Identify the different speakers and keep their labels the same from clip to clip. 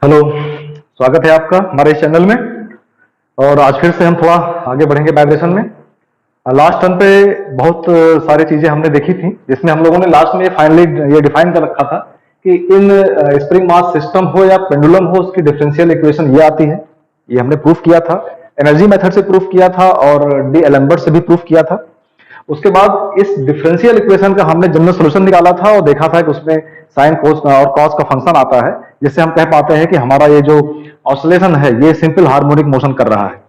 Speaker 1: Hello. स्वागत है आपका हमारे इस चैनल में। और आज फिर से हम थोड़ा आगे बढ़ेंगे वाइब्रेशन में। लास्ट टर्न पे बहुत सारी चीजें हमने देखी थी, जिसमें हम लोगों ने लास्ट में फाइनली ये डिफाइन कर रखा था कि इन स्प्रिंग मास सिस्टम हो या पेंडुलम हो, उसकी डिफरेंशियल इक्वेशन ये आती है। ये हमने प्रूफ किया था, एनर्जी मेथड से प्रूफ किया था और डी एलेम्बर्ट से भी प्रूफ किया था। उसके बाद इस डिफरेंशियल इक्वेशन का हमने जनरल सोल्यूशन निकाला था और देखा था कि उसमें साइन कोस और कॉस का फंक्शन आता है, जिससे हम कह पाते हैं कि हमारा ये जो ऑसिलेशन है ये सिंपल हार्मोनिक मोशन कर रहा है।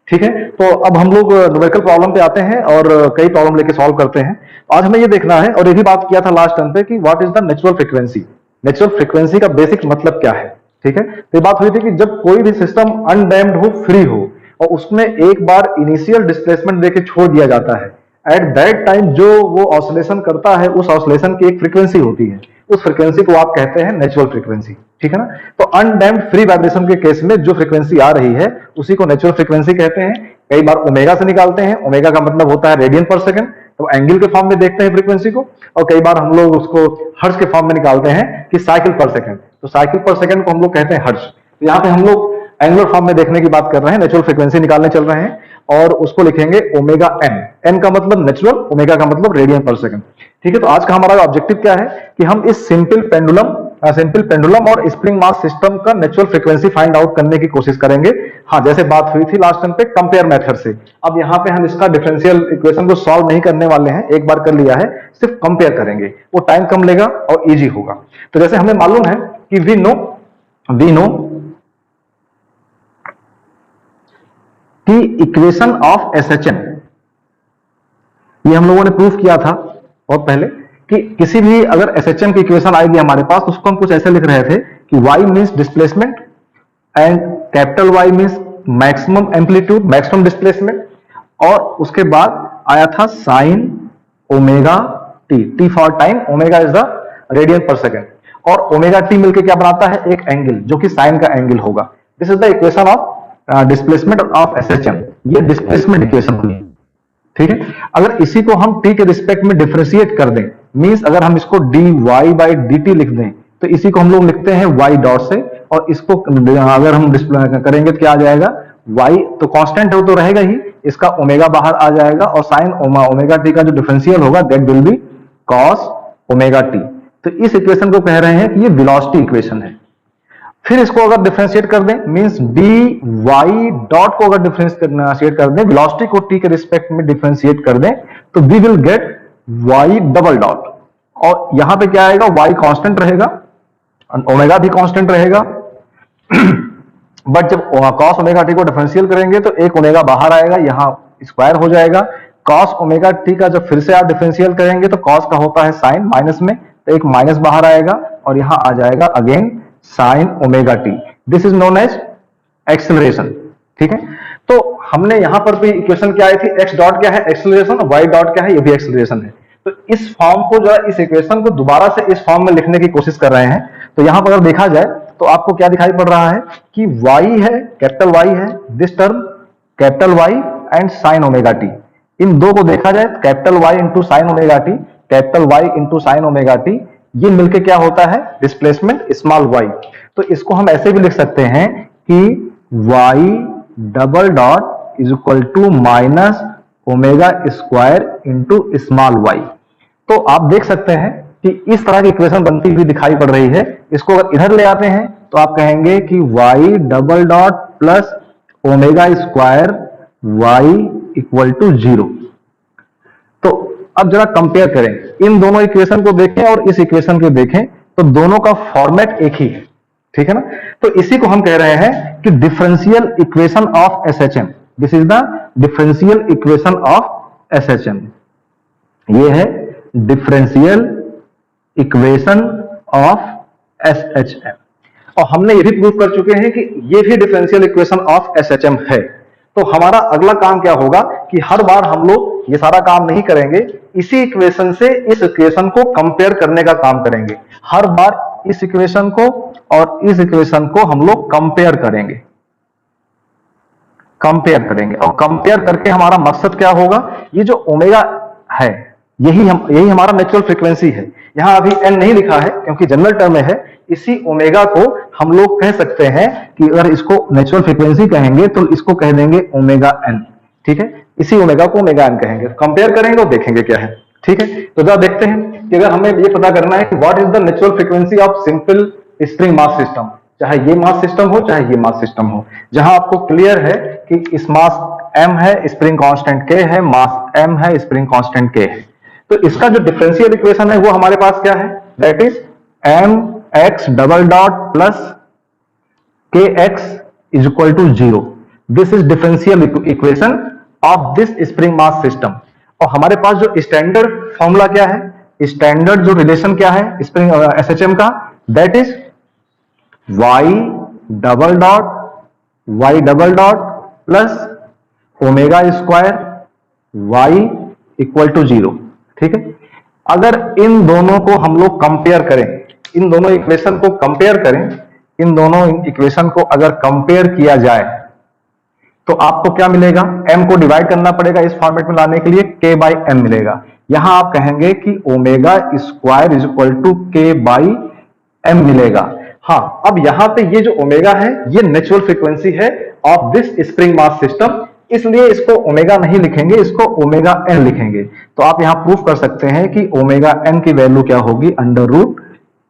Speaker 1: ठीक है, तो अब हम लोग न्यूमेरिकल प्रॉब्लम पे आते हैं और कई प्रॉब्लम लेके सॉल्व करते हैं। आज हमें ये देखना है, और ये भी बात किया था लास्ट टाइम पे, कि what is the natural frequency. Natural frequency का बेसिक मतलब क्या है। ठीक है, तो ये बात हुई थी कि जब कोई भी सिस्टम अनडैम्ड हो, फ्री हो, और उसमें एक बार इनिशियल डिस्प्लेसमेंट देके छोड़ दिया जाता है, एट दैट टाइम जो वो ऑसिलेशन करता है, उस ऑसिलेशन की एक फ्रीक्वेंसी होती है। उस फ्रीक्वेंसी को आप कहते हैं नेचुरल फ्रीक्वेंसी। ठीक है ना। तो अनडैम्प्ड फ्री वाइब्रेशन के केस में जो फ्रीक्वेंसी आ रही है उसी को नेचुरल फ्रीक्वेंसी कहते हैं। कई बार ओमेगा से निकालते हैं, ओमेगा का मतलब होता है रेडियन पर सेकंड, तो एंगल के फॉर्म में देखते हैं फ्रीक्वेंसी को। और कई बार हम लोग उसको हर्ट्ज के फॉर्म में निकालते हैं कि साइकिल पर सेकंड, तो साइकिल पर सेकंड को हम लोग कहते हैं हर्ट्ज। तो यहाँ पे हम लोग एंगुलर फॉर्म में देखने की बात कर रहे हैं, नेचुरल फ्रीक्वेंसी निकालने चल रहे हैं, और उसको लिखेंगे ओमेगा एन। एन का मतलब नेचुरल, ओमेगा का मतलब रेडियन पर सेकंड। ठीक है, तो आज का हमारा ऑब्जेक्टिव क्या है कि हम इस सिंपल पेंडुलम और स्प्रिंग मास सिस्टम का नेचुरल फ्रीक्वेंसी फाइंड आउट करने की कोशिश करेंगे। हाँ, जैसे बात हुई थी लास्ट टाइम पे कंपेयर मेथड से। अब यहाँ पे हम इसका डिफरेंशियल इक्वेशन को सॉल्व नहीं करने वाले हैं, एक बार कर लिया है, सिर्फ कंपेयर करेंगे। वो टाइम कम लेगा और इजी होगा। तो जैसे हमें मालूम है कि वी नो कि इक्वेशन ऑफ एसएचएम, ये हम लोगों ने प्रूफ किया था बहुत पहले, कि किसी भी अगर एसएचएम की इक्वेशन आएगी हमारे पास, तो उसको हम कुछ ऐसे लिख रहे थे कि y means displacement and capital Y means maximum amplitude, maximum displacement, और उसके बाद आया था sign omega T, T for time, omega is the radian पर सेकेंड, और ओमेगा टी मिलकर क्या बनाता है, एक एंगल जो कि साइन का एंगल होगा। This is the equation of displacement of SHM. ये डिस्प्लेसमेंट इक्वेशन हुई। ठीक है, अगर इसी को हम t के रिस्पेक्ट में डिफरेंशिएट कर दें, मींस अगर हम इसको dy by dt लिख दें, तो इसी को हम लोग लिखते हैं y डॉट से, और इसको अगर हम करेंगे तो क्या आ जाएगा, y तो कांस्टेंट है तो रहेगा ही, इसका ओमेगा बाहर आ जाएगा, और साइन ओमेगा टी का जो डिफरेंशियल होगा that will B cos omega T. तो इस इक्वेशन को कह रहे हैं कि ये वेलोसिटी इक्वेशन है। फिर इसको अगर डिफरेंशिएट कर दें, मींस डी वाई डॉट को अगर डिफरेंशिएट कर दें, वेलोसिटी को टी के रिस्पेक्ट में डिफरेंशिएट कर दें, तो we will get y double dot. और यहां पे क्या आएगा, वाई कांस्टेंट रहेगा, ओमेगा भी कांस्टेंट रहेगा। बट जब कॉस ओमेगा टी को डिफरेंशियल करेंगे तो एक ओमेगा बाहर आएगा, यहां स्क्वायर हो जाएगा। कॉस ओमेगा टी का जब फिर से आप डिफरेंशियल करेंगे तो कॉस का होता है साइन माइनस में, तो एक माइनस बाहर आएगा, और यहां आ जाएगा again sine omega t. This is known as acceleration. ठीक है, तो हमने यहां पर भी इक्वेशन क्या आई थी, एक्स डॉट क्या है एक्सेलरेशन, वाई डॉट क्या है, ये भी एक्सेलरेशन है। तो इस फॉर्म को जो है, इस इक्वेशन को दोबारा से इस फॉर्म में लिखने की कोशिश कर रहे हैं। तो यहां पर अगर देखा जाए तो आपको क्या दिखाई पड़ रहा है कि y है, कैपिटल Y है, this term capital Y and sine omega T. इन दो को देखा जाए, capital Y into sine omega T, capital Y into sine omega T, ये मिलके क्या होता है, डिस्प्लेसमेंट स्मॉल y। तो इसको हम ऐसे भी लिख सकते हैं कि y double dot is equal to minus omega square into small y। तो आप देख सकते हैं कि इस तरह की इक्वेशन बनती हुई दिखाई पड़ रही है। इसको अगर इधर ले आते हैं तो आप कहेंगे कि y double dot plus omega square y equal to 0। तो अब जरा कंपेयर करें, इन दोनों इक्वेशन को देखें और इस इक्वेशन को देखें, तो दोनों का फॉर्मेट एक ही है। ठीक है ना। तो इसी को हम कह रहे हैं कि differential equation of SHM. This is the differential equation of SHM. ये है डिफरेंशियल इक्वेशन ऑफ एसएचएम। और हमने ये भी प्रूव कर चुके हैं कि ये भी डिफरेंशियल इक्वेशन ऑफ एसएचएम है। तो हमारा अगला काम क्या होगा कि हर बार हम लोग ये सारा काम नहीं करेंगे, इसी इक्वेशन से इस इक्वेशन को कंपेयर करने का काम करेंगे। हर बार इस इक्वेशन को और इस इक्वेशन को हम लोग कंपेयर करेंगे, और कंपेयर करके हमारा मकसद क्या होगा, ये जो ओमेगा है यही हमारा नेचुरल फ्रीक्वेंसी है। यहां अभी एन नहीं लिखा है क्योंकि जनरल टर्म में है इसी ओमेगा को हम लोग कह सकते हैं कि अगर इसको नेचुरल फ्रीक्वेंसी कहेंगे तो इसको कह देंगे ओमेगा एन। ठीक है, इसी ओमेगा को ओमेगा एन कहेंगे। कंपेयर करेंगे और देखेंगे क्या है। ठीक है, तो जरा देखते हैं कि अगर हमें ये पता करना है कि what is the natural frequency of simple spring mass system, चाहे ये मास सिस्टम हो चाहे ये मास सिस्टम हो, जहां आपको क्लियर है कि इस मास m है, स्प्रिंग कांस्टेंट k है, मास m है, स्प्रिंग कांस्टेंट k है। तो इसका जो डिफरेंशियल इक्वेशन है वो हमारे पास क्या है, that is mx double dot plus kx is equal to 0। This is differential equation of this spring mass system. और हमारे पास जो स्टैंडर्ड फॉर्मूला क्या है, स्टैंडर्ड जो रिलेशन क्या है स्प्रिंग एसएचएम का, that is y double dot plus omega square y equal to 0। ठीक है, अगर इन दोनों को हम लोग कंपेयर करें, इन दोनों इक्वेशन को कंपेयर करें, इन दोनों इक्वेशन को अगर कंपेयर किया जाए तो आपको क्या मिलेगा, m को डिवाइड करना पड़ेगा इस फॉर्मेट में लाने के लिए, k बाई m मिलेगा। यहां आप कहेंगे कि omega square is equal to k by m मिलेगा। हाँ, अब यहां पे ये जो ओमेगा है ये नेचुरल फ्रीक्वेंसी है of this spring mass system, इसलिए इसको ओमेगा नहीं लिखेंगे, इसको ओमेगा n लिखेंगे। तो आप यहां प्रूफ कर सकते हैं कि ओमेगा n की वैल्यू क्या होगी, under root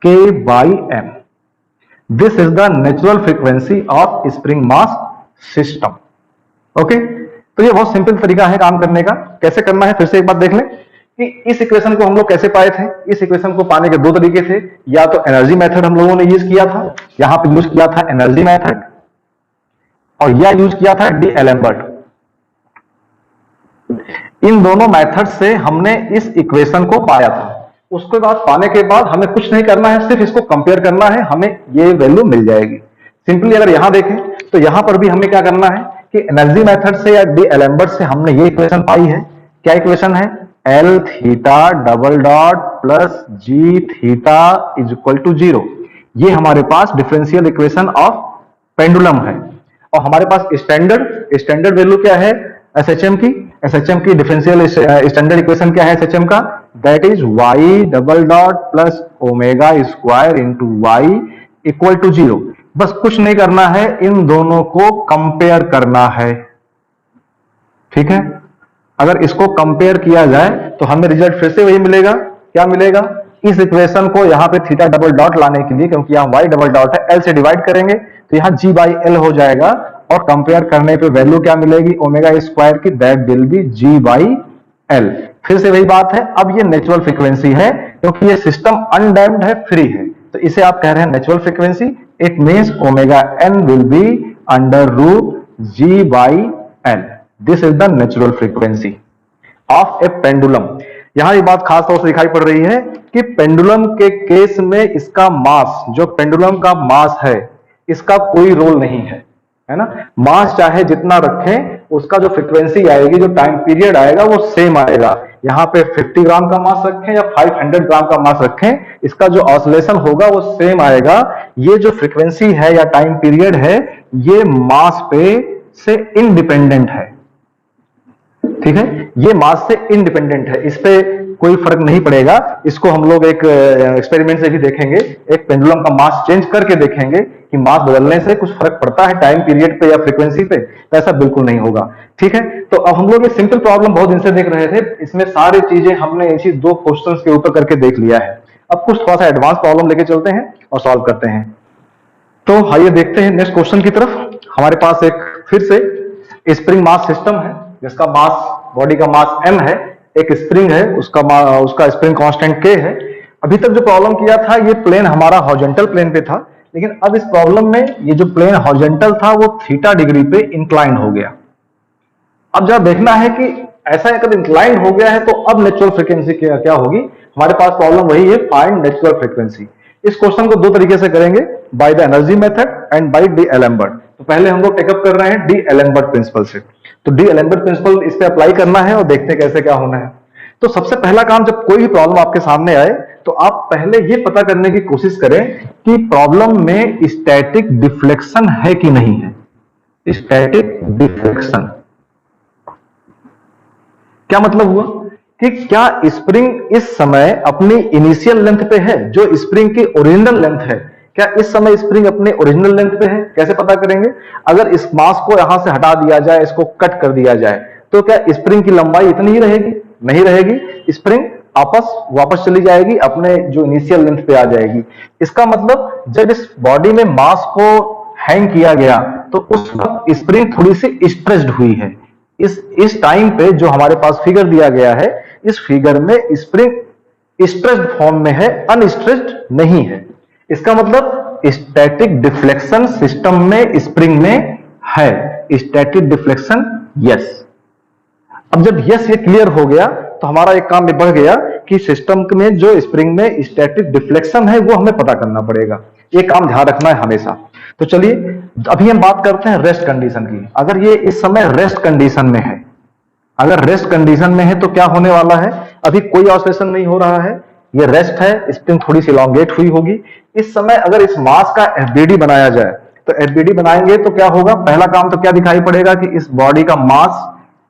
Speaker 1: k by m। This is the natural frequency of spring mass system. Okay, तो ये बहुत सिंपल तरीका है काम करने का। कैसे करना है फिर से एक बार देख लें कि इस इक्वेशन को हम लोग कैसे पाए थे। इस इक्वेशन को पाने के दो तरीके थे, या तो एनर्जी मेथड हम लोगों ने यूज किया था, यहां पे यूज किया था एनर्जी मेथड, और यह यूज किया था डी एलेम्बर्ट। इन दोनों मेथड से हमने इस इक्वेशन को पाया था। उसके बाद पाने के बाद हमें कुछ नहीं करना है, सिर्फ इसको कंपेयर करना है, हमें ये वैल्यू मिल जाएगी। सिंपली अगर यहां देखें तो यहां पर भी हमें क्या करना है कि एनर्जी मेथड से या डी एलेम्बर्ट से हमने ये इक्वेशन पाई है। क्या इक्वेशन है, L theta double dot plus g theta is equal to 0। ये हमारे पास डिफरेंशियल इक्वेशन ऑफ पेंडुलम है। और हमारे पास स्टैंडर्ड वैल्यू क्या है एसएचएम की डिफरेंशियल स्टैंडर्ड इक्वेशन क्या है एसएचएम का, that is y double dot plus omega square into y equal to 0। बस कुछ नहीं करना है, इन दोनों को कंपेयर करना है। ठीक है, अगर इसको कंपेयर किया जाए तो हमें रिजल्ट फिर से वही मिलेगा। क्या मिलेगा, इस इक्वेशन को यहां पे थीटा डबल डॉट लाने के लिए, क्योंकि यहां y डबल डॉट है, l से डिवाइड करेंगे तो यहां g बाई एल हो जाएगा, और कंपेयर करने पे वैल्यू क्या मिलेगी ओमेगा स्क्वायर की, that will B g by L. फिर से वही बात है, अब ये नेचुरल फ्रीक्वेंसी है क्योंकि ये सिस्टम अनडैम्प्ड है, फ्री है, तो इसे आप कह रहे हैं natural frequency. It means omega n will be under root g by L. This is the natural frequency of a pendulum. यहां ये बात खास तौर से दिखाई पड़ रही है कि पेंडुलम के केस में इसका मास, जो पेंडुलम का मास है, इसका कोई रोल नहीं है ना। मास चाहे जितना रखें, उसका जो फ्रीक्वेंसी आएगी, जो टाइम पीरियड आएगा वो सेम आएगा। यहां पे 50 ग्राम का मास रखें या 500 ग्राम का मास रखें, इसका जो ऑसिलेशन होगा वो सेम आएगा। ये जो फ्रीक्वेंसी है या टाइम पीरियड है, ये मास पे से इंडिपेंडेंट है। ठीक है, ये मास से इंडिपेंडेंट है, इस पे कोई फर्क नहीं पड़ेगा। इसको हम लोग एक एक्सपेरिमेंट से भी देखेंगे, एक पेंडुलम का मास चेंज करके देखेंगे कि मास बदलने से कुछ फर्क पड़ता है टाइम पीरियड पे या फ्रीक्वेंसी पे, तो ऐसा बिल्कुल नहीं होगा। ठीक है, तो अब हम लोग ये सिंपल प्रॉब्लम बहुत दिन से देख रहे थे, इसमें सारी चीजें हमने इसी दो क्वेश्चंस के ऊपर करके देख लिया है। अब कुछ थोड़ा सा एडवांस प्रॉब्लम लेके चलते हैं और सॉल्व करते हैं। तो आइए देखते हैं नेक्स्ट क्वेश्चन की तरफ। हमारे पास एक फिर से स्प्रिंग मास सिस्टम है, जिसका मास, बॉडी का मास m है, एक स्प्रिंग है, उसका स्प्रिंग कांस्टेंट k है। अभी तक जो प्रॉब्लम किया था, ये प्लेन हमारा हॉरिजॉन्टल प्लेन पे था, लेकिन अब इस प्रॉब्लम में ये जो प्लेन हॉरिजॉन्टल था वो थीटा डिग्री पे इंक्लाइन हो गया। अब जब देखना है कि ऐसा अगर इंक्लाइन हो गया है तो अब नेचुरल फ्रीक्वेंसी क्या होगी। हमारे पास प्रॉब्लम वही है, फाइंड नेचुरल फ्रीक्वेंसी। इस क्वेश्चन को दो तरीके से करेंगे, by the energy method and by d'Alembert. तो पहले हम लोग टेकअप कर रहे हैं डी एलेम्बर्ट प्रिंसिपल से। तो डी एलेम्बर्ट प्रिंसिपल इस पे अप्लाई करना है और देखते हैं कैसे क्या होना है। तो सबसे पहला काम, जब कोई भी प्रॉब्लम आपके सामने आए तो आप पहले ये पता करने की कोशिश करें कि प्रॉब्लम में स्टैटिक डिफ्लेक्शन है कि नहीं है। स्टैटिक डिफ्लेक्शन क्या मतलब हुआ कि क्या स्प्रिंग इस समय अपनी इनिशियल लेंथ पे है, जो स्प्रिंग की ओरिजिनल लेंथ है, क्या इस समय स्प्रिंग अपने ओरिजिनल लेंथ पे है? कैसे पता करेंगे? अगर इस मास को यहां से हटा दिया जाए, इसको कट कर दिया जाए, तो क्या स्प्रिंग की लंबाई इतनी ही रहेगी? नहीं रहेगी, स्प्रिंग वापस चली जाएगी, अपने जो इनिशियल लेंथ पे आ जाएगी। इसका मतलब जब इस बॉडी में मास को हैंग किया गया तो उस वक्त स्प्रिंग थोड़ी सी स्ट्रेच्ड हुई है। इस टाइम पे जो हमारे पास फिगर दिया गया है, इस फिगर में स्प्रिंग स्ट्रेच्ड फॉर्म में है, अनस्ट्रेच्ड नहीं है। इसका मतलब स्टैटिक डिफ्लेक्शन सिस्टम में स्प्रिंग में है। Static deflection yes. अब जब यस ये क्लियर हो गया तो हमारा एक काम बढ़ गया कि सिस्टम में जो स्प्रिंग में स्टैटिक डिफ्लेक्शन है वो हमें पता करना पड़ेगा। ये काम ध्यान रखना है हमेशा। तो चलिए अभी हम बात करते हैं रेस्ट कंडीशन की। अगर ये इस समय रेस्ट कंडीशन में है, अगर रेस्ट कंडीशन में है तो क्या होने वाला है? अभी कोई ऑसिलेशन नहीं हो रहा है, ये रेस्ट है, स्प्रिंग थोड़ी सी इलॉन्गेट हुई होगी। इस समय अगर इस मास का एफबीडी बनाया जाए तो एफबीडी बनाएंगे तो क्या होगा? पहला काम तो क्या दिखाई पड़ेगा कि इस बॉडी का मास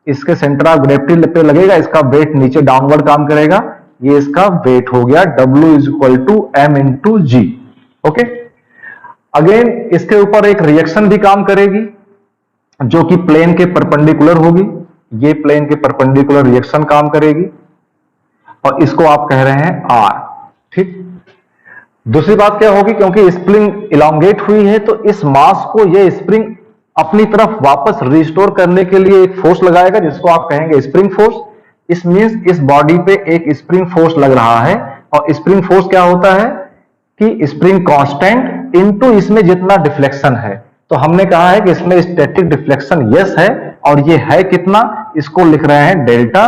Speaker 1: इसके सेंटर ऑफ ग्रेविटी पे लगेगा, इसका वेट नीचे डाउनवर्ड काम करेगा, ये इसका वेट हो गया W is equal to M into g. Okay, again इसके ऊपर एक रिएक्शन भी काम करेगी जो कि प्लेन के परपेंडिकुलर होगी। ये प्लेन के परपेंडिकुलर रिएक्शन काम करेगी और इसको आप कह रहे हैं R। ठीक, दूसरी बात क्या होगी? क्योंकि स्प्रिंग इलॉन्गेट हुई है तो इस मास को ये स्प्रिंग अपनी तरफ वापस रिस्टोर करने के लिए एक फोर्स लगाएगा जिसको आप कहेंगे स्प्रिंग फोर्स। इस मींस इस बॉडी पे एक स्प्रिंग फोर्स लग रहा है और स्प्रिंग फोर्स क्या होता है कि स्प्रिंग कांस्टेंट इनटू इसमें जितना डिफ्लेक्शन है। तो हमने कहा है कि इसमें स्टैटिक डिफ्लेक्शन यस है और ये है कितना, इसको लिख रहे हैं डेल्टा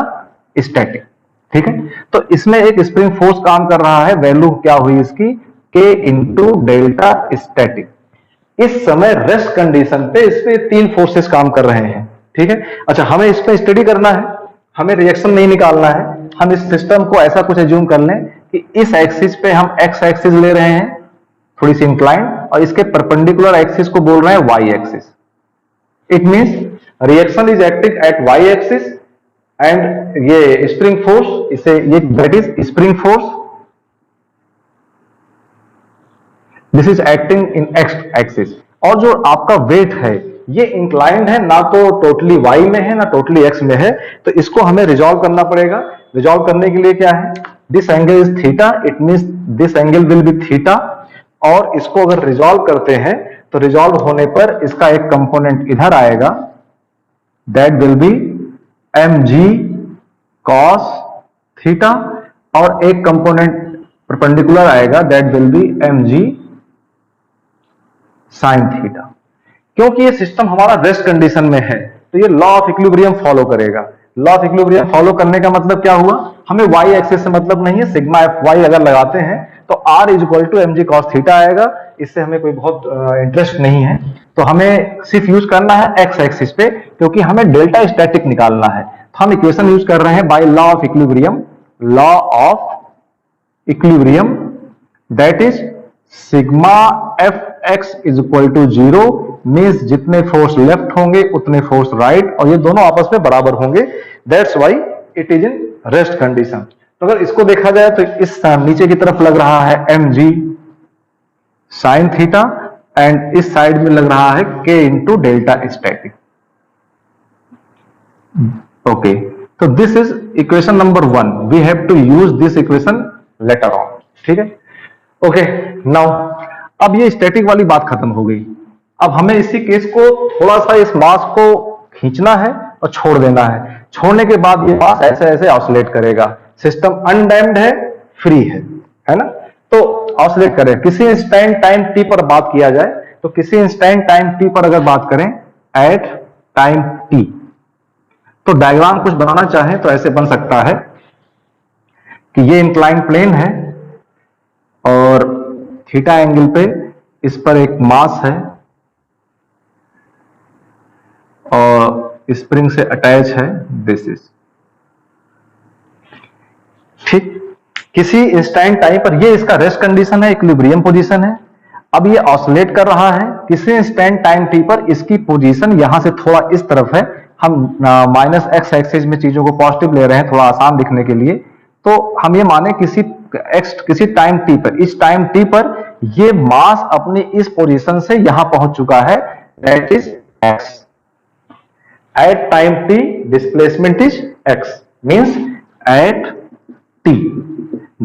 Speaker 1: स्टैटिक। ठीक है, तो इसमें एक स्प्रिंग फोर्स काम कर रहा है, वैल्यू क्या हुई इसकी के इंटू डेल्टा स्टैटिक। इस समय रेस्ट कंडीशन पे इस पे तीन फोर्सेस काम कर रहे हैं। ठीक है, अच्छा हमें इस पे स्टडी करना है, हमें रिएक्शन नहीं निकालना है। हम इस सिस्टम को ऐसा कुछ एज्यूम कर लें कि इस एक्सिस पे हम एक्स एक्सिस ले रहे हैं थोड़ी सी इंक्लाइन और इसके परपेंडिकुलर एक्सिस को बोल रहे हैं y axis. It means reaction is acting at y axis and ये स्प्रिंग फोर्स, इसे ये that is spring force, this is acting in x axis. और जो आपका वेट है ये इंक्लाइंड है, ना तो टोटली वाई में है ना टोटली एक्स में है, तो इसको हमें रिजॉल्व करना पड़ेगा। रिजॉल्व करने के लिए क्या है? This angle is theta, it means this angle will be theta. और इसको अगर रिजॉल्व करते हैं तो रिजॉल्व होने पर इसका एक कंपोनेंट इधर आएगा, that will B mg cos theta, और एक कंपोनेंट परपेंडिकुलर आएगा, that will B mg sin theta. क्योंकि ये सिस्टम हमारा रेस्ट कंडीशन में है तो ये लॉ ऑफ इक्विलिब्रियम फॉलो करेगा। लॉ ऑफ इक्विलिब्रियम फॉलो करने का मतलब क्या हुआ? हमें वाई एक्सिस से मतलब नहीं है, सिग्मा एफ वाई अगर लगाते हैं तो r is equal to mg cos theta आएगा। इससे हमें कोई बहुत इंटरेस्ट नहीं है, तो हमें सिर्फ यूज करना है एक्स एक्सिस पे, क्योंकि हमें डेल्टा स्टैटिक निकालना है। तो हम इक्वेशन यूज कर रहे हैं by law of equilibrium. Law of equilibrium that is sigma F x is equal to 0 means जितने फोर्स लेफ्ट होंगे उतने फोर्स राइट, और ये दोनों आपस में बराबर होंगे। That's why it is in rest condition. तो अगर इसको देखा जाए तो इस नीचे की तरफ लग रहा है mg sin थीटा एंड इस साइड में लग रहा है k into delta static. Okay, तो this is equation number 1। We have to use this equation later on. ठीक है, ओके नाउ अब ये स्टैटिक वाली बात खत्म हो गई। अब हमें इसी केस को थोड़ा सा इस मास को खींचना है और छोड़ देना है। छोड़ने के बाद ये मास ऐसे ऐसे ऑसिलेट करेगा। सिस्टम अनडैम्ड है, फ्री है ना, तो ऑसिलेट करे। किसी इंस्टेंट टाइम टी पर बात किया जाए तो किसी इंस्टेंट टाइम टी पर अगर बात करें एट टाइम टी, तो डायग्राम कुछ बनाना चाहे तो ऐसे बन सकता है कि ये इंक्लाइन प्लेन है और थीटा एंगल पे इस पर एक मास है और स्प्रिंग से अटैच है, दिस इज ठीक। किसी इंस्टेंट टाइम पर ये इसका रेस्ट कंडीशन है, इक्विलिब्रियम पोजीशन है। अब ये ऑसिलेट कर रहा है। किसी इंस्टेंट टाइम टी पर इसकी पोजीशन यहां से थोड़ा इस तरफ है। हम माइनस एक्स एक्सिस में चीजों को पॉजिटिव ले रहे हैं थोड़ा आसान दिखने के लिए। तो हम ये माने किसी टाइम टी पर, इस टाइम टी पर ये मास अपनी इस पोजीशन से यहां पहुंच चुका है, that is x. At time t displacement is x, means at t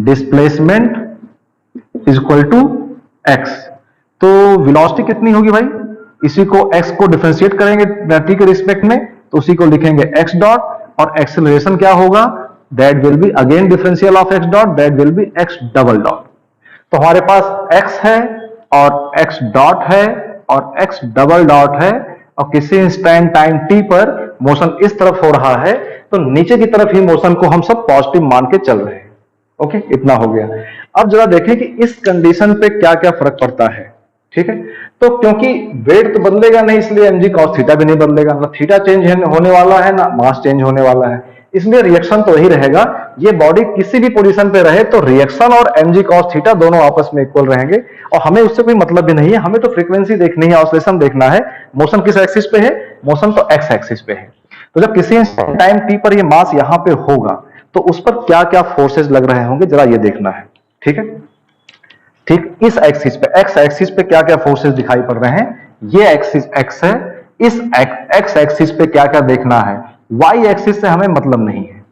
Speaker 1: displacement is equal to x. तो वेलोसिटी कितनी होगी भाई, इसी को x को डिफरेंशिएट करेंगे t के रिस्पेक्ट में, तो उसी को लिखेंगे x डॉट, और एक्सेलरेशन क्या होगा, that will be again differential of x dot, that will B x double dot. तो हमारे पास x है और x डॉट है और x डबल डॉट है, और किसी इंस्टेंट टाइम t पर मोशन इस तरफ हो रहा है, तो नीचे की तरफ ही मोशन को हम सब पॉजिटिव मान के चल रहे हैं. ओके, इतना हो गया. अब जरा देखें कि इस कंडीशन पे क्या क्या फर्क पड़ता है. ठीक है, तो क्योंकि वेट तो बदलेगा नहीं, इसलिए mg cos थीटा भी नहीं बदलेगा, ना थीटा चेंज होने वाला है ना मास चेंज होने वाला है, इसलिए रिएक्शन तो वही रहेगा. ये बॉडी किसी भी पोजीशन पे रहे तो रिएक्शन और mg cos थीटा दोनों आपस में इक्वल रहेंगे, और हमें उससे कोई मतलब भी नहीं है. हमें तो फ्रीक्वेंसी देखनी है, ऑसिलेशन देखना है. मोशन किस एक्सिस पे है, मोशन तो एक्स एक्सिस पे है. तो जब किसी टाइम t पर ये मास यहां पे होगा तो उस पर क्या क्या फोर्सेस लग रहे होंगे, जरा ये देखना है. ठीक है, ठीक इस एक्सिस पे, एक्स एक्सिस पे क्या क्या फोर्सेस दिखाई पड़ रहे हैं, ये एक्सिस एक्स है. इस एक्स एक्सिस पे क्या क्या देखना है, वाई एक्सिस से हमें मतलब नहीं है.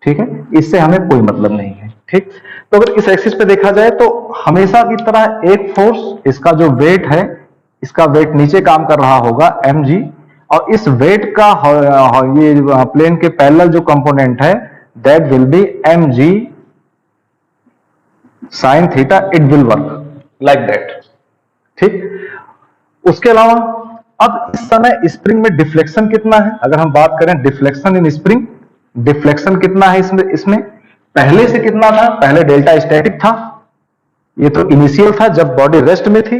Speaker 1: ठीक है, इससे हमें कोई मतलब नहीं है. ठीक, तो अगर इस एक्सिस पे देखा जाए तो हमेशा की तरह एक फोर्स, इसका जो वेट है, इसका वेट नीचे काम कर रहा होगा mg, और इस वेट का ये प्लेन के पैरेलल जो कंपोनेंट है, that will B mg sine theta. It will work like that. ठीक, उसके अलावा अब इस समय स्प्रिंग में डिफ्लेक्शन कितना है, अगर हम बात करें डिफ्लेक्शन इन स्प्रिंग, डिफ्लेक्शन कितना है इसमें पहले से कितना था, पहले डेल्टा स्टैटिक था, ये तो इनिशियल था जब बॉडी रेस्ट में थी,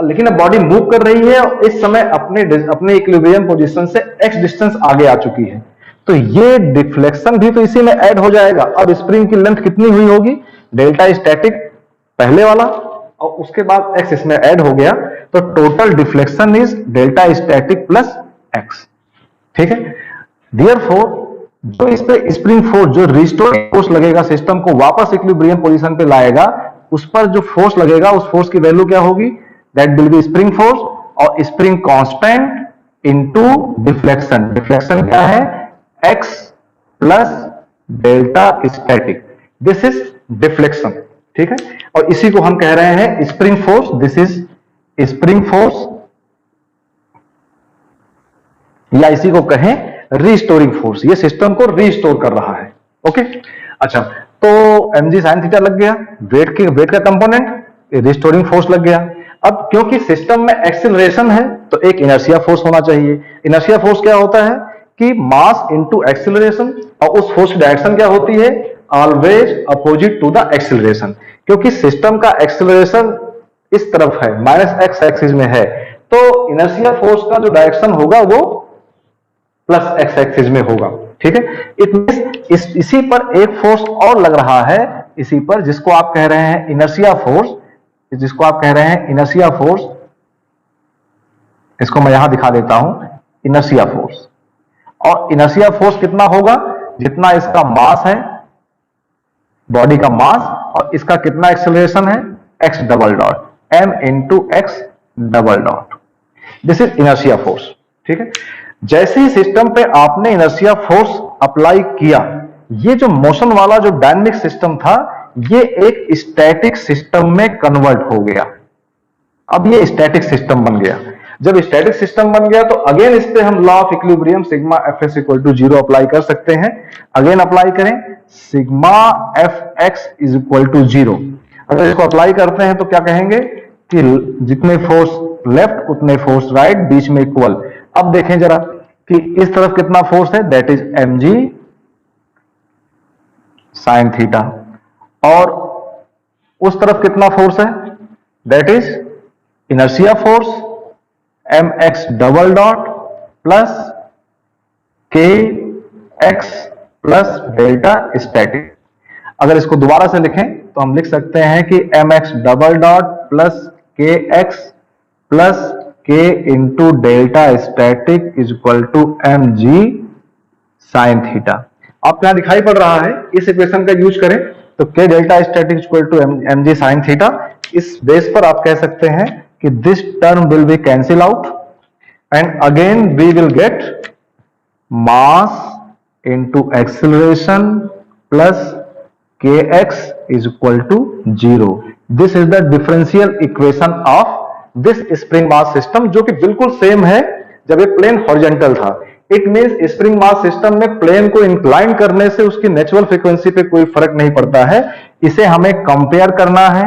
Speaker 1: लेकिन अब बॉडी मूव कर रही है और इस समय अपने इक्विलिब्रियम पोजीशन से x डिस्टेंस आगे आ चुकी है, तो ये डिफ्लेक्शन भी तो इसी में ऐड हो जाएगा. अब स्प्रिंग की लेंथ कितनी हुई होगी, डेल्टा स्टैटिक पहले वाला और उसके बाद x इसमें ऐड हो गया, तो total deflection is delta static plus x. ठीक है, देयरफॉर जो इस पे स्प्रिंग फोर्स, जो रिस्टोरिंग फोर्स लगेगा, सिस्टम को वापस इक्विलिब्रियम पोजीशन पे लाएगा, उस पर जो फोर्स लगेगा उस फोर्स की वैल्यू क्या होगी, that will be spring force, और spring constant into deflection. Deflection क्या है, x plus delta static, this is deflection. ठीक है, और इसी को हम कह रहे हैं spring force. This is spring force, या इसी को कहें रिस्टोरिंग फोर्स. ये सिस्टम को रिस्टोर कर रहा है. ओके, अच्छा, तो mg sin थीटा लग गया, वेट का कंपोनेंट, रिस्टोरिंग फोर्स लग गया. अब क्योंकि सिस्टम में एक्सीलरेशन है तो एक इनर्शिया फोर्स होना चाहिए. इनर्शिया फोर्स क्या होता है कि मास इनटू एक्सीलरेशन, और उस फोर्स की डायरेक्शन क्या होती है, always opposite to the acceleration. क्योंकि सिस्टम का एक्सीलरेशन इस तरफ है, माइनस एक्स एक्सिस में है, तो इनर्शिया फोर्स का जो डायरेक्शन होगा वो प्लस एक्स एक्सिस में होगा. ठीक है, इट मींस इसी पर एक फोर्स और लग रहा है, इसी पर, जिसको आप कह रहे हैं इनर्शिया फोर्स, इसको मैं यहां दिखा देता हूं, इनर्शिया फोर्स. और इनर्शिया फोर्स कितना होगा, जितना इसका मास है, बॉडी का मास, और इसका कितना एक्सेलरेशन है, x double dot, m into x double dot. This is inertia force. ठीक है, जैसे ही सिस्टम पे आपने इनर्शिया फोर्स अप्लाई किया, ये जो मोशन वाला जो डायनेमिक सिस्टम था, ये एक स्टैटिक सिस्टम में कन्वर्ट हो गया. अब ये स्टैटिक सिस्टम बन गया. जब स्टैटिक सिस्टम बन गया तो अगेन इस पे हम law of equilibrium sigma fs equal to 0 apply कर सकते हैं. अगेन अप्लाई करें, sigma fx is equal to 0. अगर इसको अप्लाई करते हैं तो क्या कहेंगे कि जितने फोर्स लेफ्ट उतने फोर्स राइट, बीच में इक्वल. अब देखें जरा कि इस तरफ कितना फोर्स है, that is mg sine theta, और उस तरफ कितना फोर्स है, that is inertia force mx double dot plus kx plus delta static. अगर इसको दोबारा से लिखें तो हम लिख सकते हैं कि mx double dot plus kx plus k into delta static is equal to mg sine theta. आपको यहां दिखाई पड़ रहा है, इस इक्वेशन का यूज करें तो k delta static equal to mg sine theta. इस बेस पर आप कह सकते हैं कि this term will be cancel out and again we will get mass into acceleration plus kx is equal to 0. This is the differential equation of this spring mass system, जो कि बिल्कुल सेम है जब ये प्लेन हॉरिजॉन्टल था. It means spring mass system में plane को incline करने से उसकी नेचुरल फ्रीक्वेंसी पे कोई फर्क नहीं पड़ता है. इसे हमें कंपेयर करना है.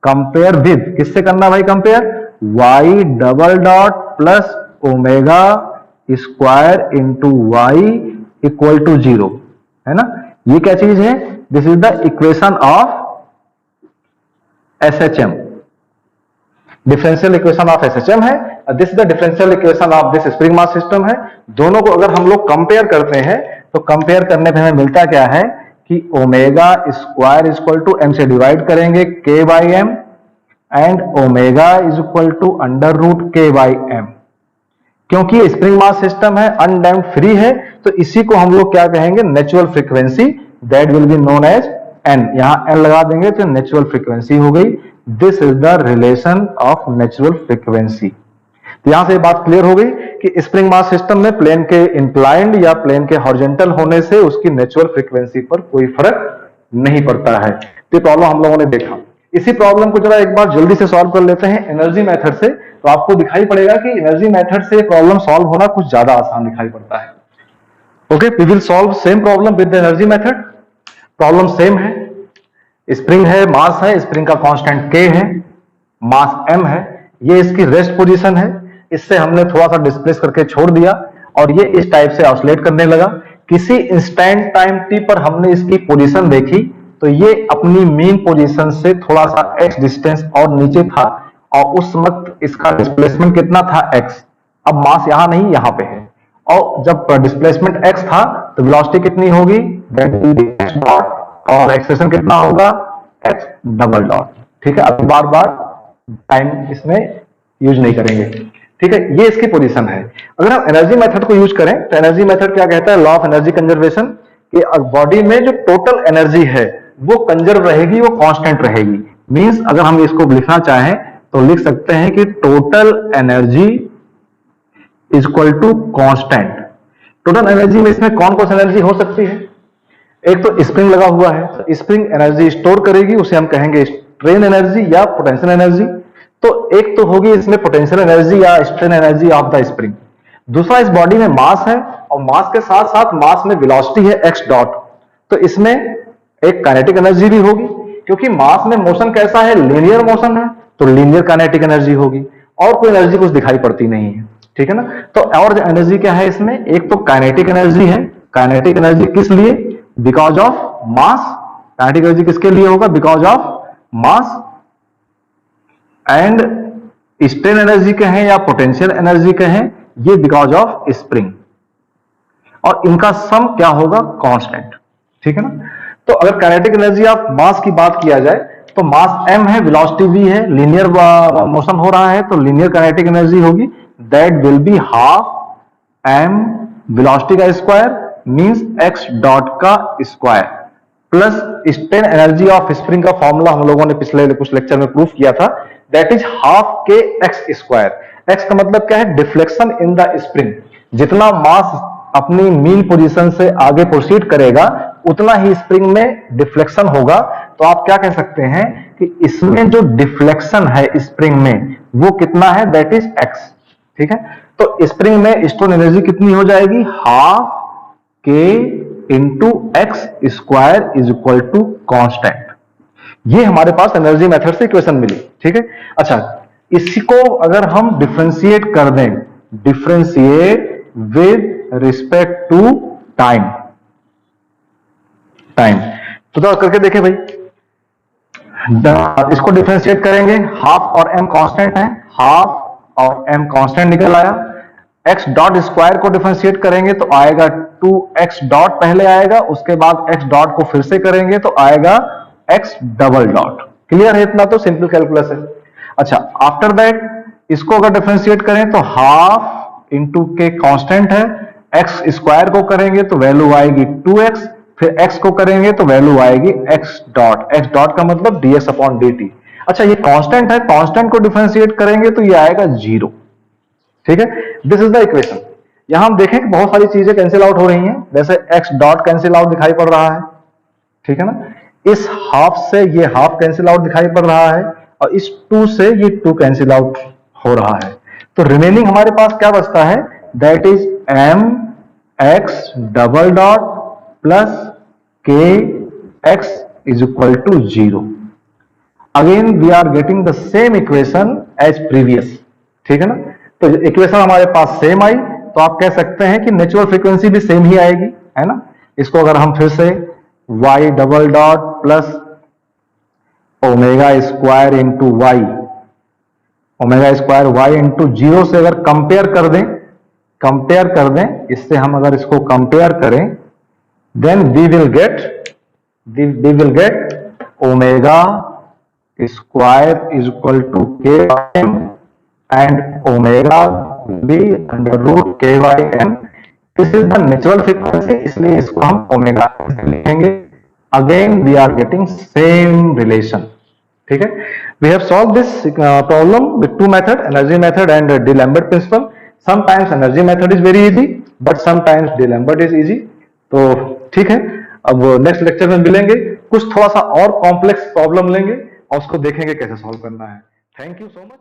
Speaker 1: कंपेयर विद किससे करना भाई? Compare y double dot plus omega square into y equal to 0, है ना. ये क्या चीज है? This is the equation of SHM. Differential equation of SHM है. This is the differential equation of this spring mass system है. दोनों को अगर हम लोग कंपेयर करते हैं तो कंपेयर करने पे हमें मिलता क्या है कि omega square is equal to m से डिवाइड करेंगे k by m and omega is equal to under root k by m. क्योंकि स्प्रिंग मास सिस्टम है, अनडैम्प्ड फ्री है, तो इसी को हम लोग क्या कहेंगे? Natural frequency. That will be known as n. यहां n लगा देंगे तो नेचुरल फ्रीक्वेंसी हो गई. This is the relation of natural frequency. तो यहां से बात क्लियर हो गई कि स्प्रिंग मास सिस्टम में प्लेन के इंक्लाइंड या प्लेन के हॉरिजॉन्टल होने से उसकी नेचुरल फ्रीक्वेंसी पर कोई फर्क नहीं पड़ता है. तो प्रॉब्लम हम लोगों ने देखा. इसी प्रॉब्लम को जरा एक बार जल्दी से सॉल्व कर लेते हैं एनर्जी मेथड से. तो आपको दिखाई पड़ेगा कि एनर्जी मेथड से प्रॉब्लम सॉल्व होना कुछ ज्यादा आसान दिखाई पड़ता है. Okay, we will solve same problem with the energy method. Problem same है. स्प्रिंग है, मास है, स्प्रिंग का कांस्टेंट k है, मास m है. ये इसकी रेस्ट पोजीशन है. इससे हमने थोड़ा सा डिस्प्लेस करके छोड़ दिया और ये इस टाइप से ऑसिलेट करने लगा. किसी इंस्टेंट टाइम t पर हमने इसकी पोजीशन देखी तो ये अपनी मीन पोजीशन से थोड़ा सा x डिस्टेंस और नीचे था और उस वक्त इसका डिस्प्लेसमेंट कितना था? x. अब मास यहां नहीं, यहां पे है. और जब डिस्प्लेसमेंट x था तो वेलोसिटी कितनी होगी? x dot. और एक्सेलेरेशन कितना होगा? x double dot. ठीक है, अब बार बार टाइम इसमें यूज नहीं करेंगे. ठीक है, ये इसकी पोजीशन है. अगर हम एनर्जी मेथड को यूज करें तो एनर्जी मेथड क्या कहता है? Law of energy conservation. कि बॉडी में जो टोटल एनर्जी है वो कंजर्व रहेगी, वो कांस्टेंट रहेगी. मींस अगर हम इसको लिखना चाहें तो लिख सकते हैं कि total energy is equal to constant. Total energy में इसमें कौन कौन सी एनर्जी हो सकती है? एक तो स्प्रिंग लगा हुआ है, तो स्प्रिंग एनर्जी स्टोर करेगी, उसे हम कहेंगे स्ट्रेन एनर्जी या पोटेंशियल एनर्जी. तो एक तो होगी इसमें पोटेंशियल एनर्जी या strain energy of the spring. दूसरा, इस बॉडी में मास है और मास के साथ साथ मास में वेलोसिटी है x डॉट. तो इसमें एक काइनेटिक एनर्जी भी होगी, क्योंकि मास में मोशन कैसा है? लीनियर मोशन है, तो लीनियर काइनेटिक एनर्जी होगी. और कोई एनर्जी कुछ दिखाई पड़ती नहीं है. ठीक है ना. तो और एनर्जी क्या है इसमें? एक तो काइनेटिक एनर्जी है. काइनेटिक एनर्जी किस लिए? Because of mass. Kinetic energy किसके लिए होगा? Because of mass. And strain energy कहें या पोटेंशियल एनर्जी कहें, ये बिकॉज ऑफ स्प्रिंग. और इनका सम क्या होगा? कांस्टेंट. ठीक है ना. तो अगर काइनेटिक एनर्जी ऑफ मास की बात किया जाए तो मास m है, वेलोसिटी v है, लीनियर मोशन हो रहा है, तो लीनियर काइनेटिक एनर्जी होगी. That will be half m velocity का स्क्वायर मींस x डॉट का square plus strain energy of spring का फॉर्मूला हम लोगों ने पिछले कुछ लेक्चर में प्रूफ किया था. That is half k x square. x का मतलब क्या है? Deflection in the spring. जितना मास अपनी मीन पोजीशन से आगे प्रोसीड करेगा उतना ही स्प्रिंग में डिफ्लेक्शन होगा. तो आप क्या कह सकते हैं कि इसमें जो डिफ्लेक्शन है स्प्रिंग में वो कितना है? That is x. ठीक है. तो स्प्रिंग में स्टोर एनर्जी कितनी हो जाएगी? Half k into x square is equal to constant. ये हमारे पास एनर्जी मेथड से इक्वेशन मिली. ठीक है. अच्छा, इसको अगर हम डिफरेंशिएट कर दें, differentiate with respect to time. तो करके देखें भाई. इसको डिफरेंशिएट करेंगे. हाफ और m कांस्टेंट है, हाफ और m कांस्टेंट निकल आया. x डॉट स्क्वायर को डिफरेंशिएट करेंगे तो आएगा 2x डॉट पहले आएगा, उसके बाद x डॉट को फिर से करेंगे तो आएगा x डबल डॉट. क्लियर है? इतना तो सिंपल कैलकुलस है. अच्छा, आफ्टर दैट इसको अगर डिफरेंशिएट करें तो हाफ इंटू के कांस्टेंट है, x स्क्वायर को करेंगे तो वैल्यू आएगी 2x, फिर x को करेंगे तो वैल्यू आएगी x डॉट. x डॉट का मतलब dx अपॉन dt. अच्छा ये कांस्टेंट है, कांस्टेंट को डिफरेंशिएट करेंगे तो ये आएगा 0। ठीक है, दिस इज द इक्वेशन। यहां हम देखें कि बहुत सारी चीजें कैंसिल आउट हो रही हैं, जैसे x डॉट कैंसिल आउट दिखाई पड़ रहा है, ठीक है ना, इस हाफ से ये हाफ कैंसिल आउट दिखाई पड़ रहा है, और इस 2 से ये 2 कैंसिल आउट हो रहा है। तो रिमेनिंग हमारे पास क्या बचता है, that is m x double dot plus k x is equal to 0। Again we are getting the same equation as previous, ठीक है ना। तो इक्वेशन हमारे पास सेम आई, तो आप कह सकते हैं कि नेचुरल फ्रीक्वेंसी भी सेम ही आएगी, है ना। इसको अगर हम फिर से y double dot plus omega square into y, omega square y into 0 से अगर कंपेयर कर दें, इससे हम अगर इसको कंपेयर करें, then we will get omega square is equal to K M and omega be under root K by M. This is the natural frequency, इसलिए इसको हम ओमेगा लिखेंगे। Again we are getting same relation, ठीक है। We have solve this problem with two method, energy method and d'Alembert principle. Sometimes energy method is very easy, but sometimes d'Alembert is easy. तो ठीक है, अब next lecture में मिलेंगे, कुछ थोड़ा सा और कॉम्प्लेक्स प्रॉब्लम लेंगे और उसको देखेंगे कैसे सॉल्व करना है। Thank you so much.